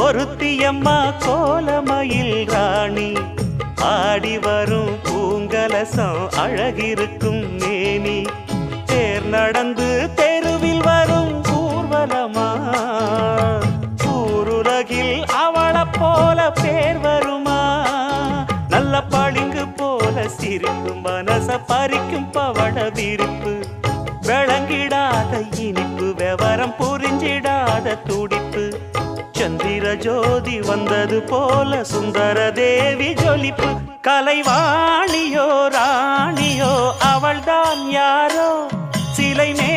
ஒருத்தியம்மா கோலமயில் ராணி ஆடி வரும் பூங்கலசம் அழகிருக்கும் மேனி தேர் நடந்து தெருவில் வரும் ஊர்வலமா ஊருலகில் அவளை போல பேர் வருமா நல்ல பளிங்கு போல சிரிக்கும் மனச பறிக்கும் பவள விரிப்பு விளங்கிடாத இனிப்பு விவரம் புரிஞ்சிடாத துடிப்பு சந்திர ஜோதி வந்தது போல சுந்தர தேவி ஜொலிப்பு கலைவாணியோ ராணியோ அவள்தான் யாரோ சிலை மே